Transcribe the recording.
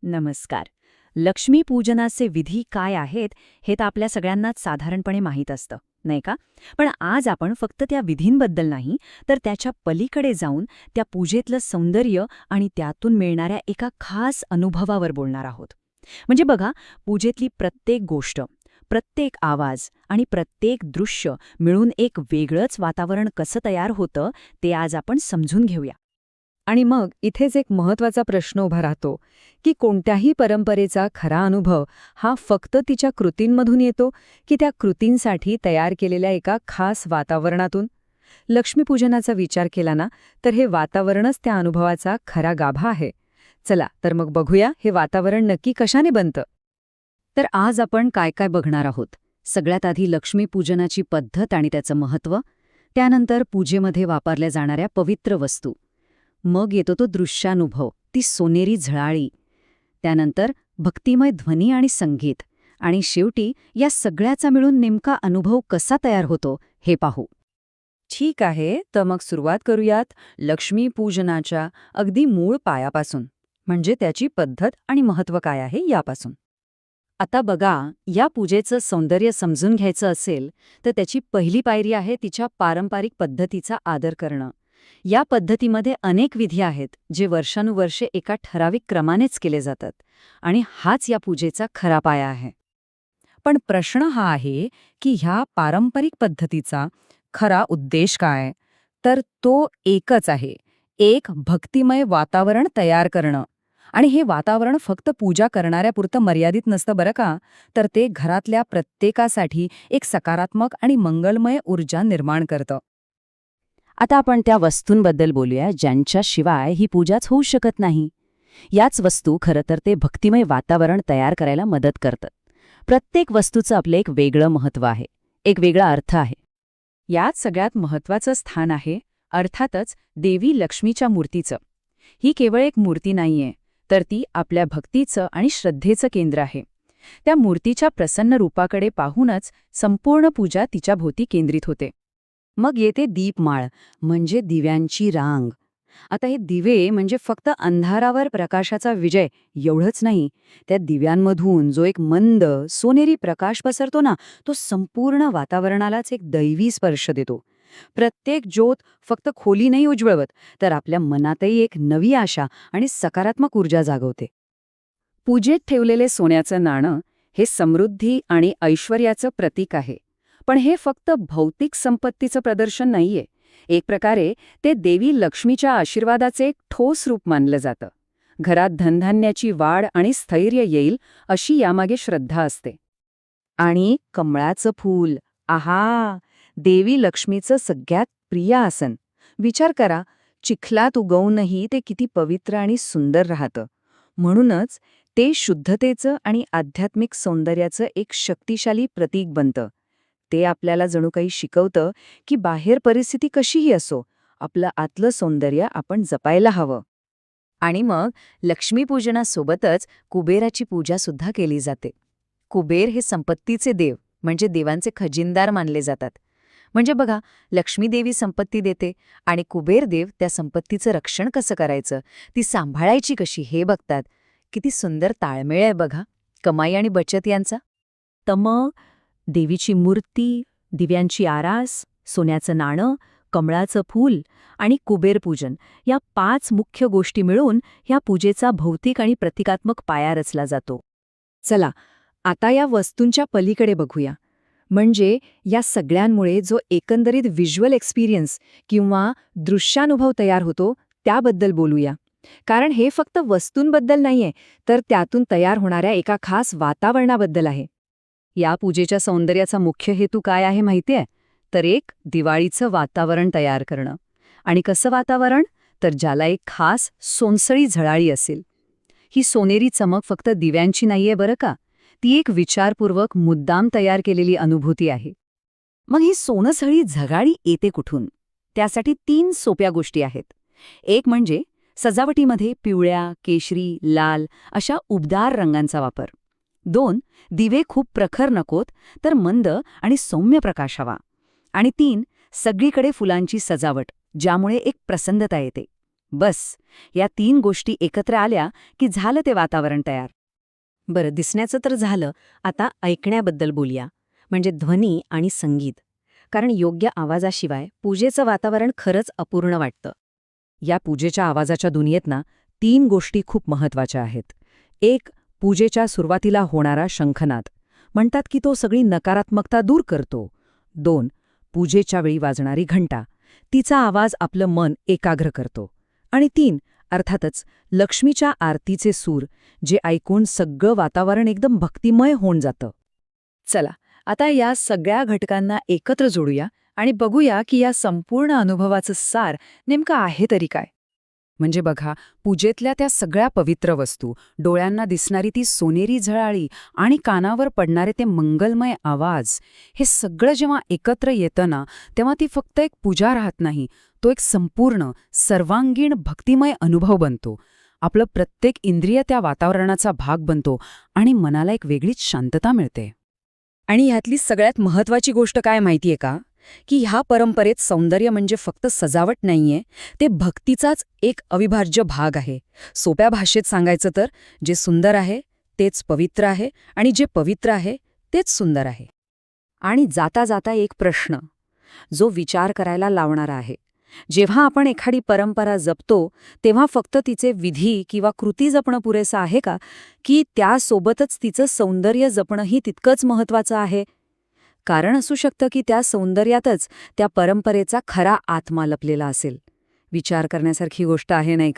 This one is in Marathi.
नमस्कार. लक्ष्मीपूजनाचे विधी काय आहेत हे तर आपल्या सगळ्यांनाच साधारणपणे माहीत असतं, नाही का? पण आज आपण फक्त त्या विधींबद्दल नाही, तर त्याच्या पलीकडे जाऊन त्या पूजेतलं सौंदर्य आणि त्यातून मिळणाऱ्या एका खास अनुभवावर बोलणार आहोत. म्हणजे बघा, पूजेतली प्रत्येक गोष्ट, प्रत्येक आवाज आणि प्रत्येक दृश्य मिळून एक वेगळंच वातावरण कसं तयार होतं ते आज आपण समजून घेऊया. आणि मग इथेच एक महत्वाचा प्रश्न उभा राहतो की कोणत्याही परंपरेचा खरा अनुभव हा फक्त तिच्या कृतींमधून येतो की त्या कृतींसाठी तयार केलेल्या एका खास वातावरणातून. लक्ष्मीपूजनाचा विचार केला ना तर हे वातावरणच त्या अनुभवाचा खरा गाभा आहे. चला तर मग बघूया हे वातावरण नक्की कशाने बनतं. तर आज आपण काय काय बघणार आहोत. सगळ्यात आधी लक्ष्मीपूजनाची पद्धत आणि त्याचं महत्त्व, त्यानंतर पूजेमध्ये वापरल्या जाणाऱ्या पवित्र वस्तू, मग येतो तो दृश्यानुभव, ती सोनेरी झळाळी, त्यानंतर भक्तिमय ध्वनी आणि संगीत, आणि शेवटी या सगळ्याचा मिळून नेमका अनुभव कसा तयार होतो हे पाहू. ठीक आहे, तर मग सुरुवात करूयात लक्ष्मीपूजनाच्या अगदी मूळ पायापासून, म्हणजे त्याची पद्धत आणि महत्त्व काय आहे यापासून. आता बघा, या पूजेचं सौंदर्य समजून घ्यायचं असेल तर त्याची पहिली पायरी आहे तिच्या पारंपरिक पद्धतीचा आदर करणं. या पद्धतीमध्ये अनेक विधी आहेत जे वर्षानुवर्षे एका ठराविक क्रमानेच केले जातात, आणि हाच या पूजेचा खरा पाया आहे. पण प्रश्न हा आहे की ह्या पारंपरिक पद्धतीचा खरा उद्देश काय. तर तो एकच आहे, एक भक्तिमय वातावरण तयार करणं. आणि हे वातावरण फक्त पूजा करणाऱ्यापुरतं मर्यादित नसतं बरं का, तर ते घरातल्या प्रत्येकासाठी एक सकारात्मक आणि मंगलमय ऊर्जा निर्माण करतं. आता आपण त्या वस्तूंबद्दल बोलूया ज्यांच्याशिवाय ही पूजाच होऊ शकत नाही. याच वस्तू खरं तर ते भक्तिमय वातावरण तयार करायला मदत करतात. प्रत्येक वस्तूचं आपलं एक वेगळं महत्त्व आहे, एक वेगळा अर्थ आहे. यात सगळ्यात महत्त्वाचं स्थान आहे अर्थातच देवी लक्ष्मीच्या मूर्तीचं. ही केवळ एक मूर्ती नाहीये, तर ती आपल्या भक्तीचं आणि श्रद्धेचं केंद्र आहे. त्या मूर्तीच्या प्रसन्न रूपाकडे पाहूनच संपूर्ण पूजा तिच्या भोवती केंद्रित होते. मग येते दीपमाळ, म्हणजे दिव्यांची रांग. आता हे दिवे म्हणजे फक्त अंधारावर प्रकाशाचा विजय एवढंच नाही, त्या दिव्यांमधून जो एक मंद सोनेरी प्रकाश पसरतो ना, तो संपूर्ण वातावरणालाच एक दैवी स्पर्श देतो. प्रत्येक ज्योत फक्त खोली नाही उजळवत, तर आपल्या मनातही एक नवी आशा आणि सकारात्मक ऊर्जा जागवते. पूजेत ठेवलेले सोन्याचं नाणं हे समृद्धी आणि ऐश्वर्याचं प्रतीक आहे. पण हे फक्त भौतिक संपत्तीचं प्रदर्शन नाहीये. एक प्रकारे ते देवी लक्ष्मीच्या आशीर्वादाचे एक ठोस रूप मानलं जातं. घरात धनधान्याची वाढ आणि स्थैर्य येईल अशी यामागे श्रद्धा असते. आणि कमळाचं फूल, आहा, देवी लक्ष्मीचं सगळ्यात प्रिय आसन. विचार करा, चिखलात उगवूनही ते किती पवित्र आणि सुंदर राहतं. म्हणूनच ते शुद्धतेचं आणि आध्यात्मिक सौंदर्याचं एक शक्तिशाली प्रतीक बनतं. ते आपल्याला जणू काही शिकवतं की बाहेर परिस्थिती कशीही असो, आपलं आतलं सौंदर्य आपण जपायला हवं. आणि मग लक्ष्मीपूजनासोबतच कुबेराची पूजासुद्धा केली जाते. कुबेर हे संपत्तीचे देव, म्हणजे देवांचे खजिनदार मानले जातात. म्हणजे बघा, लक्ष्मीदेवी संपत्ती देते आणि कुबेरदेव त्या संपत्तीचं रक्षण कसं करायचं, ती सांभाळायची कशी हे बघतात. किती सुंदर ताळमेळ आहे बघा, कमाई आणि बचत यांचा. तर मग देवीची मूर्ती, दिव्यांची आरास, सोन्याचं नाणं, कमळाचं फूल आणि कुबेरपूजन या 5 मुख्य गोष्टी मिळून ह्या पूजेचा भौतिक आणि प्रतिकात्मक पाया रचला जातो. चला, आता या वस्तूंच्या पलीकडे बघूया. म्हणजे या सगळ्यांमुळे जो एकंदरीत व्हिज्युअल एक्सपिरियन्स किंवा दृश्यानुभव तयार होतो त्याबद्दल बोलूया. कारण हे फक्त वस्तूंबद्दल नाहीये, तर त्यातून तयार होणाऱ्या एका खास वातावरणाबद्दल आहे. या पूजेच्या सौंदर्याचा मुख्य हेतू काय आहे माहितीये? तर एक दिवाळीचं वातावरण तयार करणं. आणि कसं वातावरण? तर ज्याला एक खास सोनसळी झळाळी असेल. ही सोनेरी चमक फक्त दिव्यांची नाहीये बरं का, ती एक विचारपूर्वक मुद्दाम तयार केलेली अनुभूती आहे. मग ही सोनसळी झळाळी येते कुठून? त्यासाठी 3 सोप्या गोष्टी आहेत. एक म्हणजे सजावटीमध्ये पिवळ्या, केशरी, लाल अशा उबदार रंगांचा वापर. 2, दिवे खूप प्रखर नकोत, तर मंद आणि सौम्य प्रकाश हवा. आणि 3, सगळीकडे फुलांची सजावट, ज्यामुळे एक प्रसन्नता येते. बस, या 3 गोष्टी एकत्र आल्या की झालं ते वातावरण तयार. बरं, दिसण्याचं तर झालं. आता ऐकण्याबद्दल बोलूया, म्हणजे ध्वनी आणि संगीत. कारण योग्य आवाजाशिवाय पूजेचं वातावरण खरंच अपूर्ण वाटतं. या पूजेच्या आवाजाच्या दुनियेत ना 3 गोष्टी खूप महत्वाच्या आहेत. एक, पूजेच्या सुरुवातीला होणारा शंखनाद. म्हणतात की तो सगळी नकारात्मकता दूर करतो. 2, पूजेच्या वेळी वाजणारी घंटा. तिचा आवाज आपलं मन एकाग्र करतो. आणि 3, अर्थातच लक्ष्मीच्या आरतीचे सूर, जे ऐकून सगळं वातावरण एकदम भक्तिमय होऊन जातं. चला, आता या सगळ्या घटकांना एकत्र जोडूया आणि बघूया की या संपूर्ण अनुभवाचं सार नेमकं आहे तरी काय. म्हणजे बघा, पूजेतल्या त्या सगळ्या पवित्र वस्तू, डोळ्यांना दिसणारी ती सोनेरी झळाळी आणि कानावर पडणारे ते मंगलमय आवाज, हे सगळं जेव्हा एकत्र येतं ना, तेव्हा ती फक्त एक पूजा राहत नाही, तो एक संपूर्ण, सर्वांगीण भक्तिमय अनुभव बनतो. आपलं प्रत्येक इंद्रिय त्या वातावरणाचा भाग बनतो आणि मनाला एक वेगळीच शांतता मिळते. आणि ह्यातली सगळ्यात महत्वाची गोष्ट काय माहितीये का? की ह्या परंपरेत सौंदर्य म्हणजे फक्त सजावट नाहीये, ते भक्तीचाच एक अविभाज्य भाग आहे. सोप्या भाषेत सांगायचं तर, जे सुंदर आहे तेच पवित्र आहे आणि जे पवित्र आहे तेच सुंदर आहे. आणि जाता जाता एक प्रश्न, जो विचार करायला लावणारा आहे. जेव्हा आपण एखादी परंपरा जपतो, तेव्हा फक्त तिचे विधी किंवा कृती जपणं पुरेसं आहे का? की त्यासोबतच तिचं सौंदर्य जपणंही तितकंच महत्वाचं आहे? कारण असू शकतं की त्या सौंदर्यातच त्या परंपरेचा खरा आत्मा लपलेला असेल. विचार करण्यासारखी गोष्ट आहे, नाही का?